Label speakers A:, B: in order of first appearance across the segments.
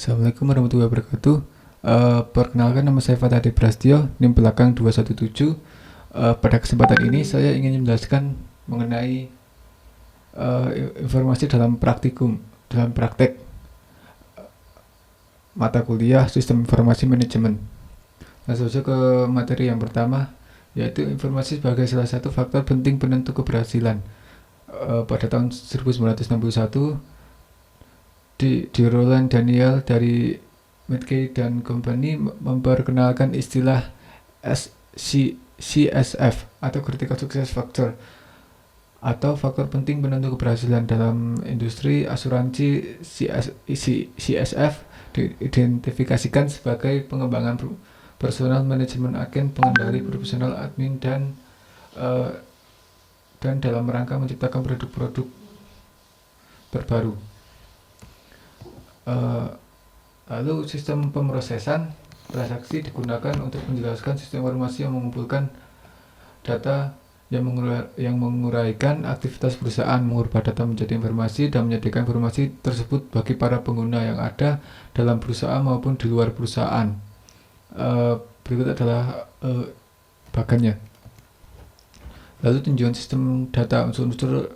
A: Assalamualaikum warahmatullahi wabarakatuh. Perkenalkan, nama saya Fatah Adi Prasetyo, NIM belakang 217. Pada kesempatan ini saya ingin menjelaskan mengenai informasi dalam praktek mata kuliah Sistem Informasi Manajemen. Langsung saja ke materi yang pertama, yaitu informasi sebagai salah satu faktor penting penentu keberhasilan. Pada tahun 1961, di Roland Daniel dari McKay dan Company memperkenalkan istilah CSF atau Critical Success Factor atau faktor penting penentu keberhasilan dalam industri asuransi. CSF diidentifikasikan sebagai pengembangan personal manajemen agen pengendali profesional admin dan dalam rangka menciptakan produk-produk terbaru. Lalu sistem pemrosesan transaksi digunakan untuk menjelaskan sistem informasi yang mengumpulkan data yang menguraikan aktivitas perusahaan, mengubah data menjadi informasi dan menyediakan informasi tersebut bagi para pengguna yang ada dalam perusahaan maupun di luar perusahaan. Berikut adalah bagannya. Lalu tinjauan sistem data unsur-unsur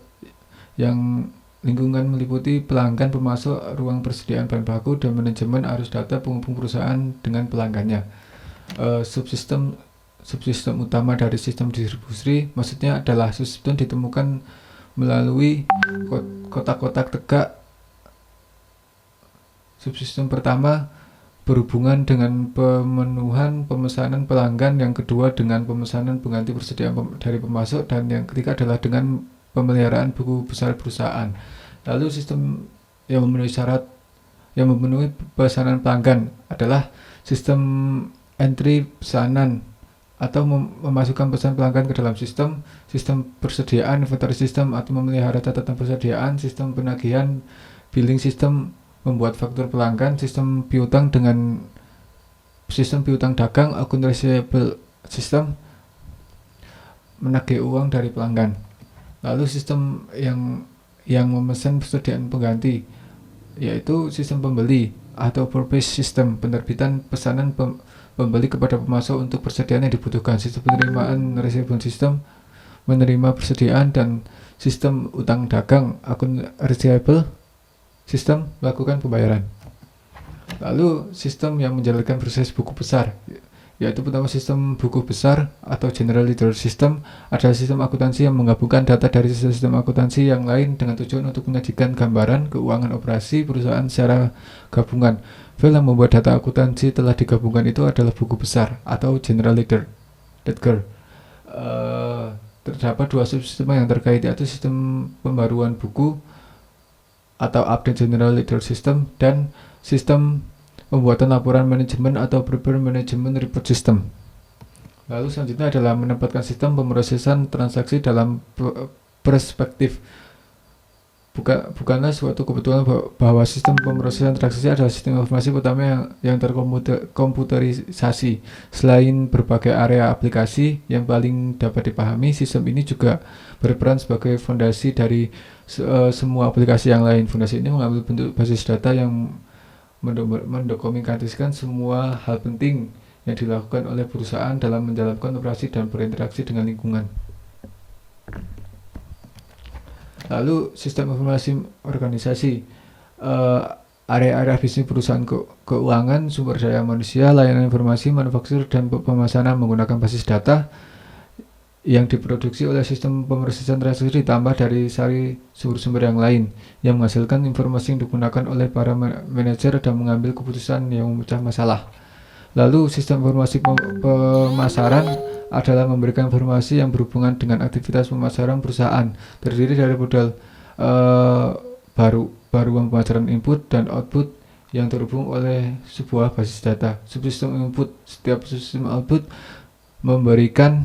A: yang lingkungan meliputi pelanggan, pemasok, ruang persediaan bahan baku, dan manajemen arus data penghubung perusahaan dengan pelanggannya. Subsistem utama dari sistem distribusi maksudnya adalah subsistem ditemukan melalui kotak-kotak tegak. Subsistem pertama berhubungan dengan pemenuhan pemesanan pelanggan, yang kedua dengan pemesanan pengganti persediaan dari pemasok, dan yang ketiga adalah dengan pemeliharaan buku besar perusahaan. Lalu sistem yang memenuhi pesanan pelanggan adalah sistem entry pesanan atau memasukkan pesan pelanggan ke dalam sistem persediaan, inventory system atau memelihara catatan persediaan, sistem penagihan, billing system, membuat faktur pelanggan, sistem piutang dagang, account receivable system, menagih uang dari pelanggan. Lalu sistem yang memesan persediaan pengganti, yaitu sistem pembeli atau purchase system, penerbitan pesanan pembeli kepada pemasok untuk persediaan yang dibutuhkan. Sistem penerimaan receivable system, menerima persediaan, dan sistem utang dagang, account receivable system, melakukan pembayaran. Lalu sistem yang menjalankan proses buku besar, yaitu pertama sistem buku besar atau General Ledger System, adalah sistem akuntansi yang menggabungkan data dari sistem akuntansi yang lain dengan tujuan untuk menyajikan gambaran keuangan operasi perusahaan secara gabungan. File yang membuat data akuntansi telah digabungkan itu adalah buku besar atau General Ledger. Terdapat dua subsistem yang terkait, yaitu sistem pembaruan buku atau Update General Ledger System dan sistem pembuatan laporan manajemen atau Prepare Management Report System. Lalu selanjutnya adalah menempatkan sistem pemrosesan transaksi dalam perspektif. Bukanlah suatu kebetulan bahwa sistem pemrosesan transaksi adalah sistem informasi pertama yang terkomputerisasi. Selain berbagai area aplikasi yang paling dapat dipahami, sistem ini juga berperan sebagai fondasi dari semua aplikasi yang lain. Fondasi ini mengambil bentuk basis data yang mendokumentasikan semua hal penting yang dilakukan oleh perusahaan dalam menjalankan operasi dan berinteraksi dengan lingkungan. Lalu sistem informasi organisasi, area-area bisnis perusahaan keuangan, sumber daya manusia, layanan informasi, manufaktur, dan pemasaran menggunakan basis data yang diproduksi oleh sistem pemrosesan transaksi ditambah dari sumber-sumber yang lain yang menghasilkan informasi yang digunakan oleh para manajer dan mengambil keputusan yang memecah masalah. Lalu sistem informasi pemasaran adalah memberikan informasi yang berhubungan dengan aktivitas pemasaran perusahaan, terdiri dari modal baruan pemasaran input dan output yang terhubung oleh sebuah basis data. Subsistem input, setiap subsistem output memberikan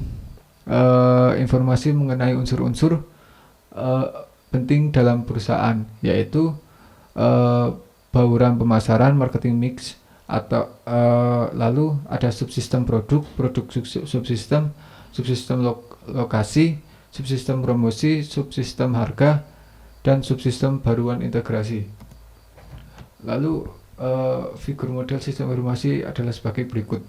A: informasi mengenai unsur-unsur penting dalam perusahaan, yaitu bauran pemasaran, marketing mix, atau lalu ada subsistem produk subsistem lokasi, subsistem promosi, subsistem harga, dan subsistem baruan integrasi. Lalu figur model sistem informasi adalah sebagai berikut.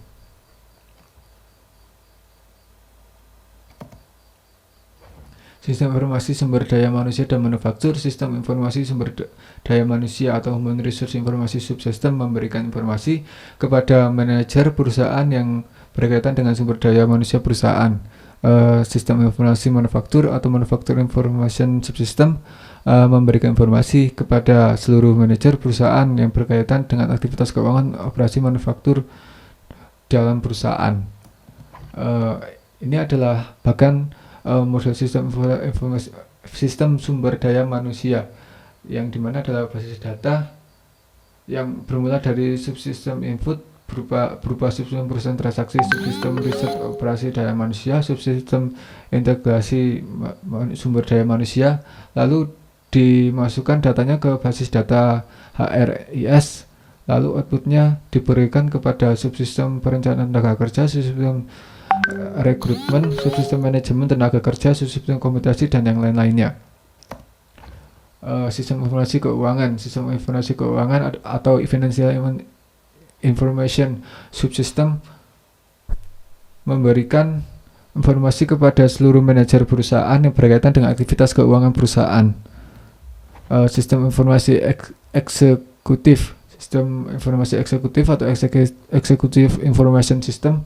A: Sistem informasi sumber daya manusia dan manufaktur. Sistem informasi sumber daya manusia atau human resource informasi subsistem memberikan informasi kepada manajer perusahaan yang berkaitan dengan sumber daya manusia perusahaan. Sistem informasi manufaktur atau manufacture information subsystem memberikan informasi kepada seluruh manajer perusahaan yang berkaitan dengan aktivitas keuangan operasi manufaktur dalam perusahaan. Ini adalah bahkan model sistem sumber daya manusia yang dimana adalah basis data yang bermula dari subsistem input berupa subsistem perusahaan transaksi, subsistem riset operasi daya manusia, subsistem integrasi sumber daya manusia, lalu dimasukkan datanya ke basis data HRIS, lalu outputnya diberikan kepada subsistem perencanaan tenaga kerja, subsistem rekrutmen, subsistem manajemen tenaga kerja, subsistem komputasi, dan yang lain-lainnya. Sistem informasi keuangan atau financial information subsystem memberikan informasi kepada seluruh manajer perusahaan yang berkaitan dengan aktivitas keuangan perusahaan. Sistem informasi eksekutif atau executive information system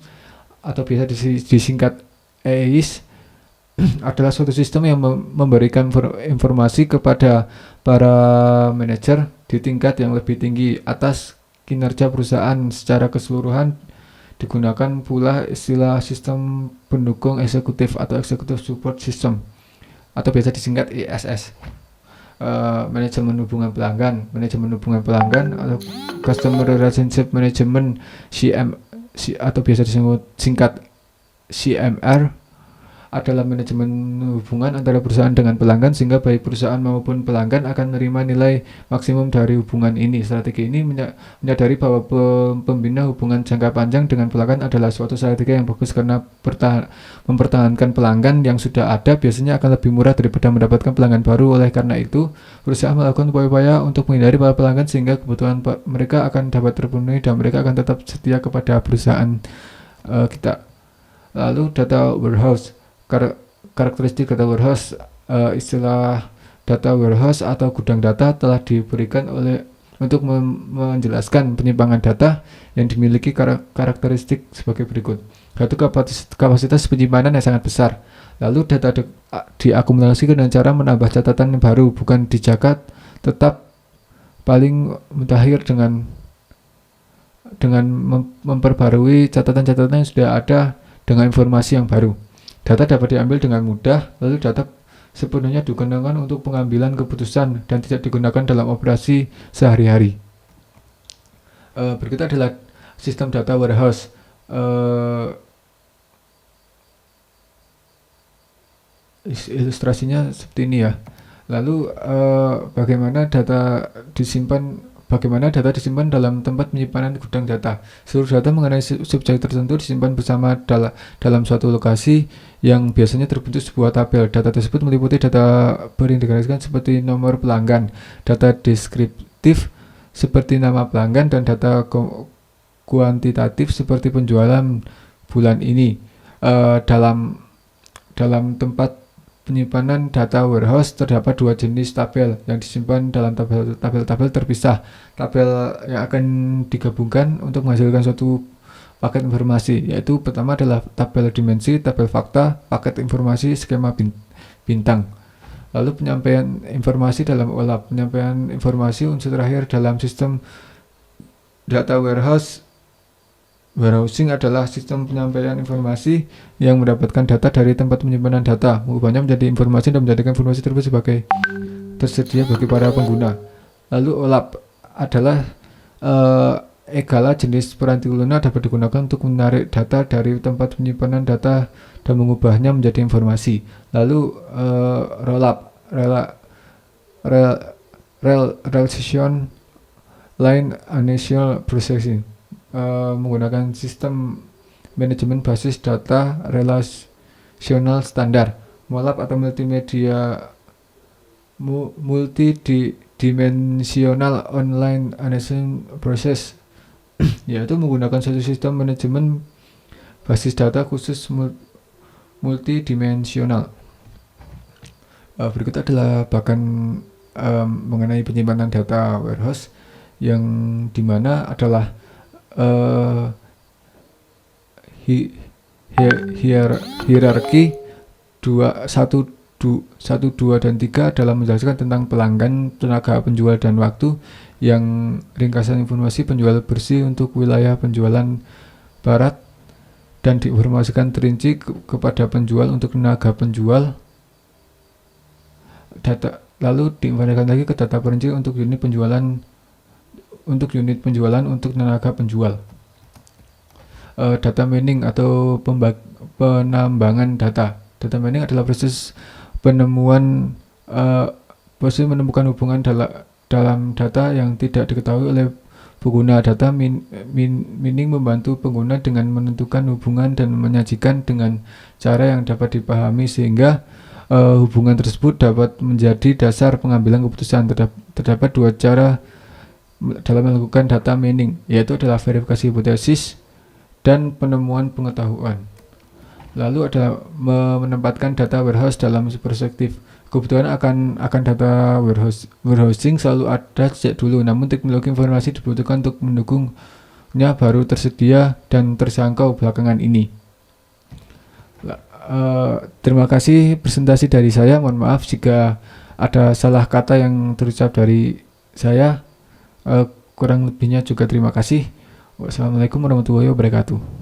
A: atau biasa disingkat EIS adalah suatu sistem yang memberikan informasi kepada para manajer di tingkat yang lebih tinggi atas kinerja perusahaan secara keseluruhan. Digunakan pula istilah sistem pendukung eksekutif atau executive support system atau biasa disingkat ISS. Manajemen hubungan pelanggan atau customer relationship management atau biasa disingkat CMR adalah manajemen hubungan antara perusahaan dengan pelanggan sehingga baik perusahaan maupun pelanggan akan menerima nilai maksimum dari hubungan ini. Strategi ini menyadari bahwa pembina hubungan jangka panjang dengan pelanggan adalah suatu strategi yang bagus karena mempertahankan pelanggan yang sudah ada biasanya akan lebih murah daripada mendapatkan pelanggan baru. Oleh karena itu, perusahaan melakukan upaya-upaya untuk menghindari para pelanggan sehingga kebutuhan mereka akan dapat terpenuhi dan mereka akan tetap setia kepada perusahaan kita. Lalu data warehouse. Karakteristik data warehouse. Istilah data warehouse atau gudang data telah diberikan untuk menjelaskan penyimpangan data yang dimiliki karakteristik sebagai berikut. Satu, kapasitas penyimpanan yang sangat besar. Lalu data diakumulasikan dengan cara menambah catatan yang baru, bukan dijaga tetap paling mutakhir dengan memperbarui catatan-catatan yang sudah ada dengan informasi yang baru. Data dapat diambil dengan mudah, lalu data sepenuhnya digunakan untuk pengambilan keputusan dan tidak digunakan dalam operasi sehari-hari. Berikut adalah sistem data warehouse. Ilustrasinya seperti ini ya. Lalu bagaimana data disimpan dalam tempat penyimpanan gudang data. Seluruh data mengenai subjek tertentu disimpan bersama dalam suatu lokasi yang biasanya terbentuk sebuah tabel. Data tersebut meliputi data berintegrasikan seperti nomor pelanggan, data deskriptif seperti nama pelanggan, dan data kuantitatif seperti penjualan bulan ini. Dalam tempat penyimpanan data warehouse terdapat dua jenis tabel yang disimpan dalam tabel terpisah. Tabel yang akan digabungkan untuk menghasilkan suatu paket informasi, yaitu pertama adalah tabel dimensi, tabel fakta, paket informasi, skema bintang. Lalu penyampaian informasi dalam OLAP. Penyampaian informasi unsur terakhir dalam sistem data warehousing adalah sistem penyampaian informasi yang mendapatkan data dari tempat penyimpanan data, mengubahnya menjadi informasi dan menjadikan informasi tersebut sebagai tersedia bagi para pengguna. Lalu OLAP adalah jenis peranti lunak dapat digunakan untuk menarik data dari tempat penyimpanan data dan mengubahnya menjadi informasi. Lalu ROLAP, Relation Line Initial Processing, menggunakan sistem manajemen basis data relasional standar. MOLAP atau multi dimensional online analysis process, yaitu menggunakan suatu sistem manajemen basis data khusus multidimensional. Berikut adalah bahkan mengenai penyimpanan data warehouse, yang dimana adalah hierarki 1, 2, dan 3 dalam menjelaskan tentang pelanggan, tenaga penjual, dan waktu, yang ringkasan informasi penjual bersih untuk wilayah penjualan barat dan diinformasikan terinci kepada penjual untuk tenaga penjual data, lalu diinformasikan lagi ke data perinci untuk unit penjualan untuk tenaga penjual. Data mining atau penambangan data. Data mining adalah proses menemukan hubungan dalam data yang tidak diketahui oleh pengguna. Data mining membantu pengguna dengan menentukan hubungan dan menyajikan dengan cara yang dapat dipahami, sehingga hubungan tersebut dapat menjadi dasar pengambilan keputusan. Terdapat 2 cara dalam melakukan data mining, yaitu adalah verifikasi hipotesis dan penemuan pengetahuan. Lalu adalah menempatkan data warehouse dalam perspektif. Kebutuhan akan data warehousing selalu ada sejak dulu, namun teknologi informasi dibutuhkan untuk mendukungnya baru tersedia dan terjangkau belakangan ini. Terima kasih presentasi dari saya. Mohon maaf jika ada salah kata yang terucap dari saya. Kurang lebihnya juga terima kasih. Wassalamualaikum warahmatullahi wabarakatuh.